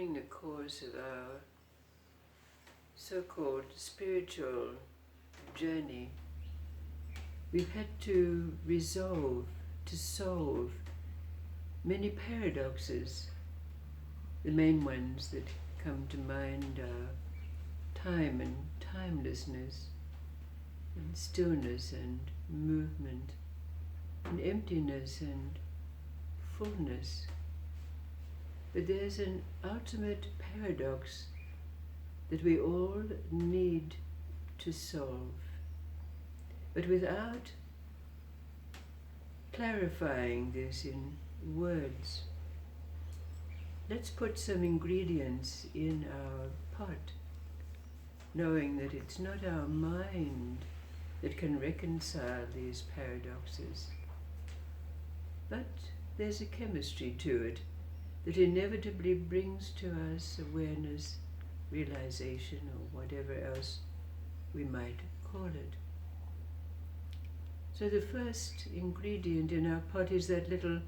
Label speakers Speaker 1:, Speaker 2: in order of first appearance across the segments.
Speaker 1: during the course of our so-called spiritual journey, we've had to solve many paradoxes. The main ones that come to mind are time and timelessness, and stillness and movement, and emptiness and fullness. But there's an ultimate paradox that we all need to solve. But without clarifying this in words, let's put some ingredients in our pot, knowing that it's not our mind that can reconcile these paradoxes. But there's a chemistry to it that inevitably brings to us awareness, realization, or whatever else we might call it. So the first ingredient in our pot is that little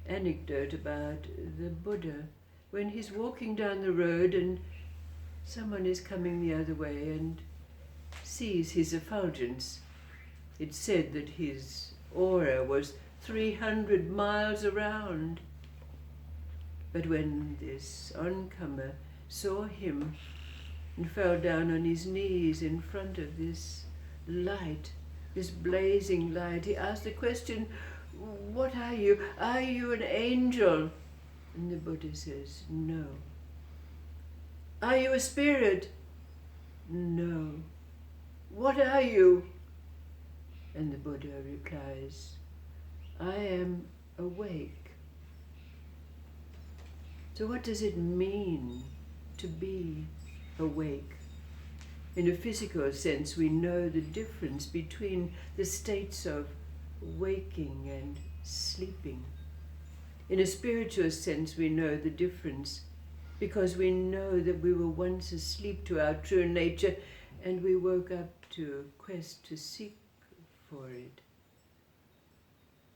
Speaker 1: anecdote about the Buddha when he's walking down the road and someone is coming the other way and sees his effulgence. It's said that his aura was 300 miles around. But when this oncomer saw him and fell down on his knees in front of this light, this blazing light, he asked the question, "What are you? Are you an angel?" And the Buddha says, "No." "Are you a spirit?" "No." "What are you?" And the Buddha replies, "I am awake." So what does it mean to be awake? In a physical sense, we know the difference between the states of waking and sleeping. In a spiritual sense, we know the difference because we know that we were once asleep to our true nature and we woke up to a quest to seek for it.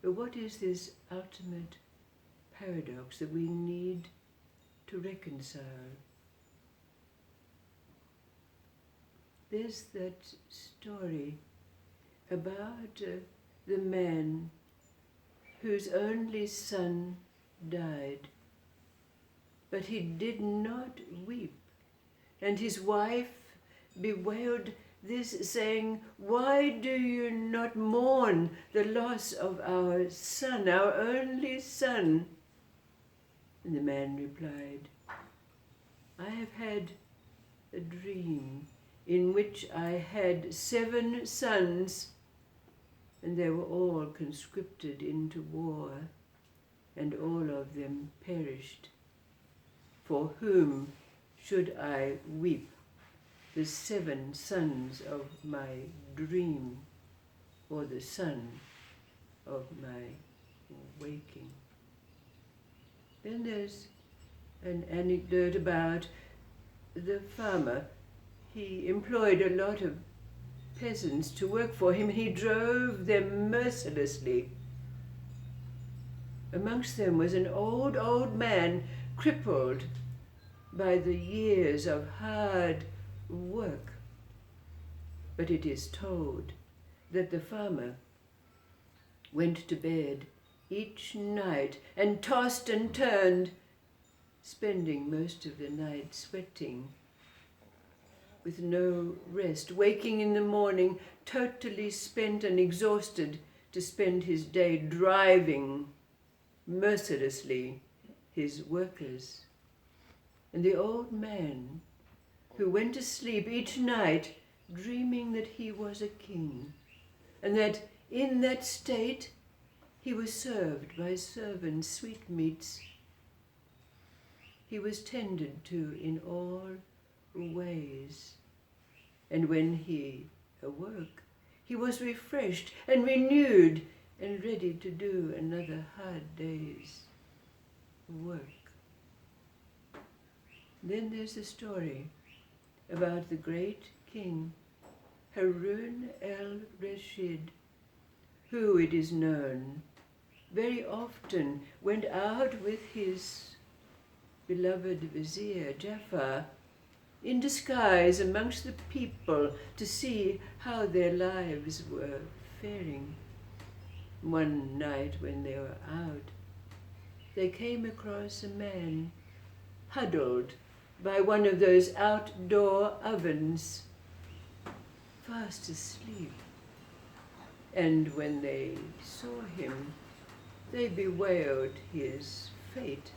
Speaker 1: But what is this ultimate paradox that we need to reconcile? There's that story about the man whose only son died, but he did not weep, and his wife bewailed this, saying, "Why do you not mourn the loss of our son, our only son?" And the man replied, "I have had a dream in which I had 7 sons, and they were all conscripted into war, and all of them perished. For whom should I weep? The 7 sons of my dream, or the son of my waking?" Then there's an anecdote about the farmer. He employed a lot of peasants to work for him, and he drove them mercilessly. Amongst them was an old man, crippled by the years of hard work. But it is told that the farmer went to bed each night and tossed and turned, spending most of the night sweating, with no rest, waking in the morning totally spent and exhausted to spend his day driving mercilessly his workers. And the old man who went to sleep each night dreaming that he was a king, and that in that state he was served by servants sweetmeats. He was tended to in all ways, and when he awoke, he was refreshed and renewed and ready to do another hard day's work. Then there's a story about the great king Harun el Rashid, who, it is known, very often went out with his beloved vizier Jafar in disguise amongst the people to see how their lives were faring. One night when they were out, they came across a man huddled by one of those outdoor ovens, fast asleep. And when they saw him, they bewailed his fate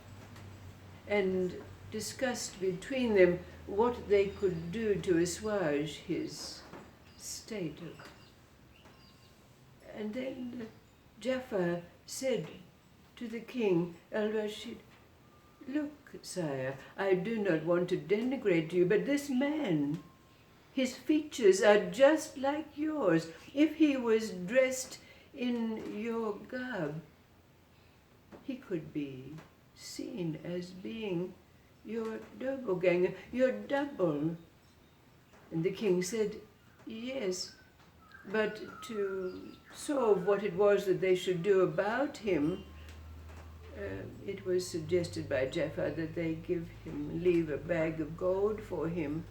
Speaker 1: and discussed between them what they could do to assuage his state. And then Jafar said to the king, El Rashid, "Look, sire, I do not want to denigrate you, but this man, his features are just like yours. If he was dressed in your garb, he could be seen as being your doppelganger, your double." And the king said, "Yes, but to solve what it was that they should do about him, it was suggested by Jafar that they leave a bag of gold for him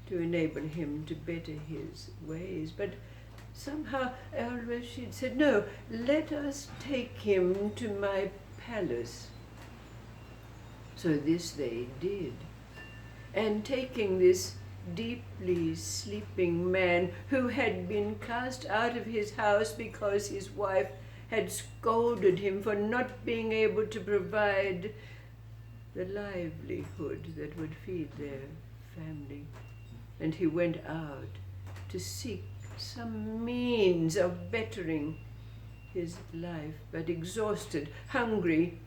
Speaker 1: to enable him to better his ways. But somehow Al Rashid said, no, let us take him to my palace." So this they did. And taking this deeply sleeping man who had been cast out of his house because his wife had scolded him for not being able to provide the livelihood that would feed their family, and he went out to seek some means of bettering his life, but exhausted, hungry,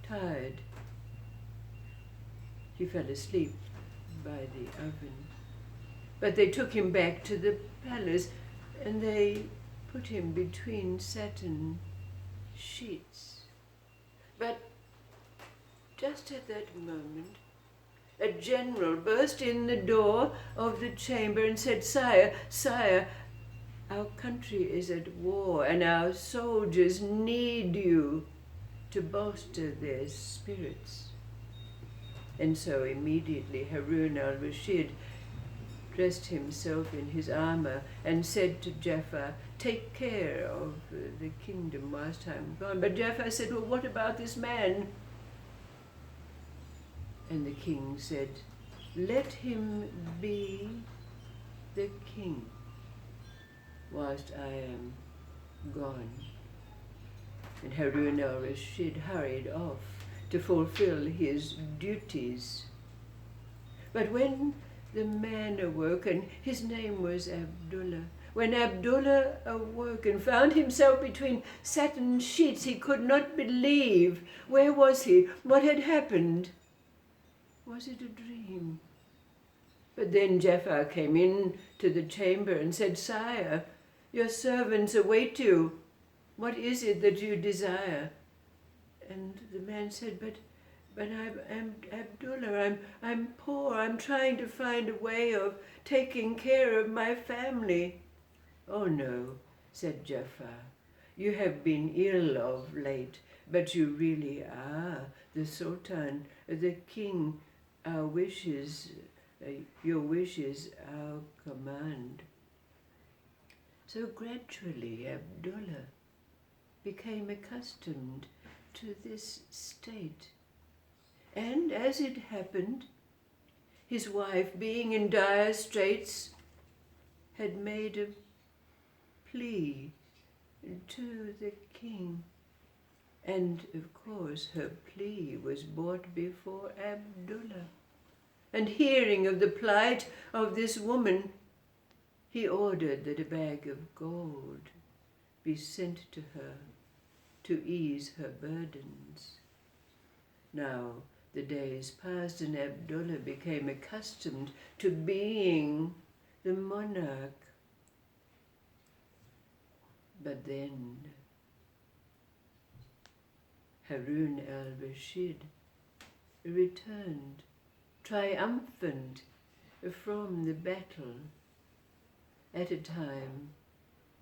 Speaker 1: tired, he fell asleep by the oven. But they took him back to the palace, and they put him between satin sheets. But just at that moment, a general burst in the door of the chamber and said, "Sire, sire, our country is at war, and our soldiers need you to bolster their spirits." And so immediately Harun el Rashid dressed himself in his armor and said to Jafar, "Take care of the kingdom whilst I'm gone." But Jafar said, "Well, what about this man?" And the king said, "Let him be the king whilst I am gone." And Harun el Rashid hurried off to fulfill his duties. But when the man awoke, and his name was Abdullah, when Abdullah awoke and found himself between satin sheets, he could not believe. Where was he? What had happened? Was it a dream? But then Jafar came in to the chamber and said, "Sire, your servants await you. What is it that you desire?" And the man said, but I'm Abdullah, I'm poor, I'm trying to find a way of taking care of my family. "Oh no," said Jafar, "you have been ill of late, but you really are the Sultan, the king. Your wish is our command." So gradually Abdullah became accustomed to this state. And as it happened, his wife, being in dire straits, had made a plea to the king. And of course her plea was brought before Abdullah. And hearing of the plight of this woman, he ordered that a bag of gold be sent to her to ease her burdens. Now the days passed, and Abdullah became accustomed to being the monarch. But then Harun el Rashid returned triumphant from the battle at a time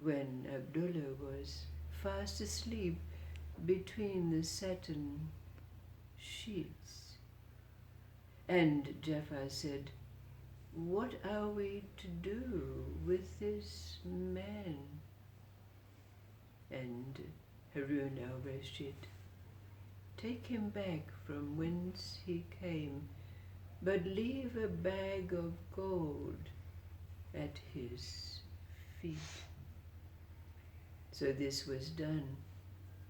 Speaker 1: when Abdullah was fast asleep between the satin sheets. And Jafar said, "What are we to do with this man?" And Harun el Rashid, "Take him back from whence he came, but leave a bag of gold at his feet." So this was done.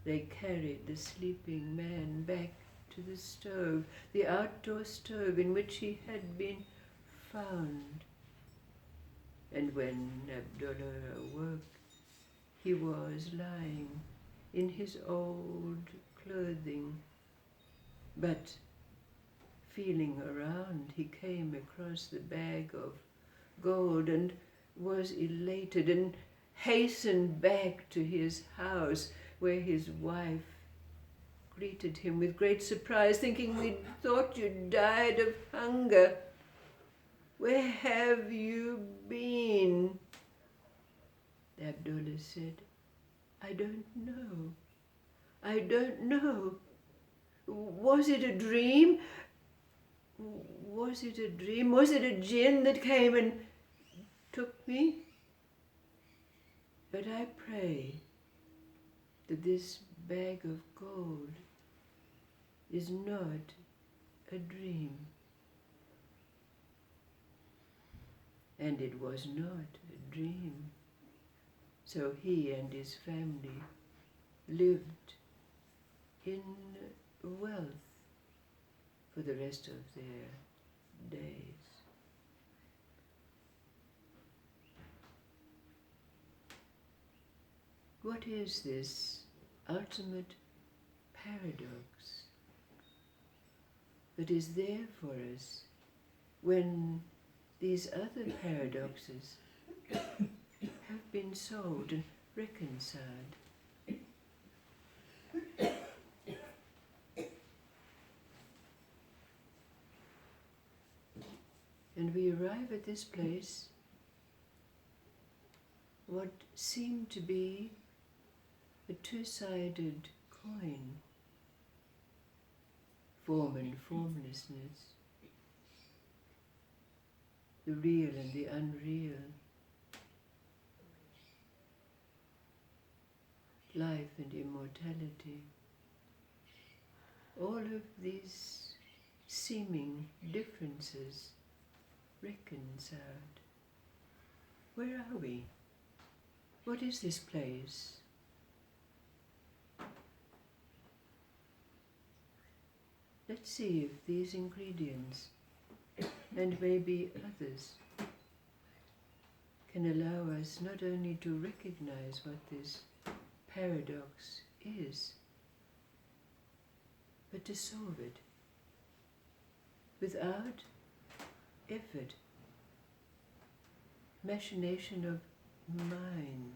Speaker 1: They carried the sleeping man back to the stove, the outdoor stove in which he had been found. And when Abdullah awoke, he was lying in his old clothing. But feeling around, he came across the bag of gold and was elated and hastened back to his house, where his wife greeted him with great surprise, thinking, "We thought you died of hunger. Where have you been?" Abdullah said, "I don't know. I don't know. Was it a dream? Was it a dream? Was it a jinn that came and took me? But I pray that this bag of gold is not a dream." And it was not a dream. So he and his family lived in wealth for the rest of their days. What is this ultimate paradox that is there for us when these other paradoxes have been solved and reconciled? And we arrive at this place, what seemed to be a two-sided coin, form and formlessness, the real and the unreal, life and immortality. All of these seeming differences reconciled. Where are we? What is this place? Let's see if these ingredients, and maybe others, can allow us not only to recognize what this paradox is, but to solve it without effort, machination of mind.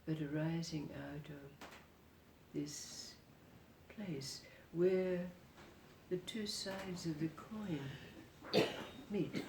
Speaker 1: But arising out of this place where the two sides of the coin meet.